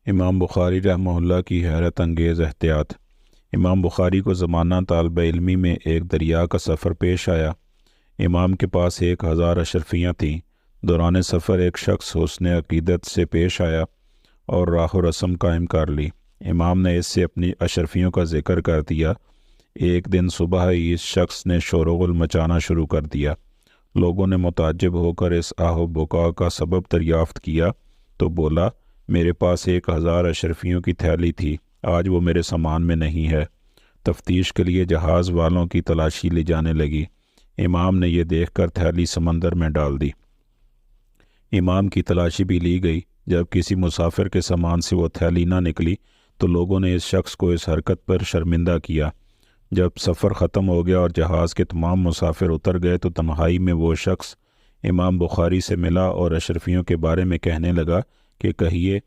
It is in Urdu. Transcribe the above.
امام بخاری رحمہ اللہ کی حیرت انگیز احتیاط۔ امام بخاری کو زمانہ طالب علمی میں ایک دریا کا سفر پیش آیا۔ امام کے پاس 1000 اشرفیاں تھیں۔ دوران سفر ایک شخص حسن عقیدت سے پیش آیا اور راہ و رسم قائم کر لی۔ امام نے اس سے اپنی اشرفیوں کا ذکر کر دیا۔ ایک دن صبح ہی اس شخص نے شور و غل مچانا شروع کر دیا۔ لوگوں نے متعجب ہو کر اس آہ و بکا کا سبب دریافت کیا تو بولا، میرے پاس 1000 اشرفیوں کی تھیلی تھی، آج وہ میرے سامان میں نہیں ہے۔ تفتیش کے لیے جہاز والوں کی تلاشی لی جانے لگی۔ امام نے یہ دیکھ کر تھیلی سمندر میں ڈال دی۔ امام کی تلاشی بھی لی گئی۔ جب کسی مسافر کے سامان سے وہ تھیلی نہ نکلی تو لوگوں نے اس شخص کو اس حرکت پر شرمندہ کیا۔ جب سفر ختم ہو گیا اور جہاز کے تمام مسافر اتر گئے تو تنہائی میں وہ شخص امام بخاری سے ملا اور اشرفیوں کے بارے میں کہنے لگا کہ کہیے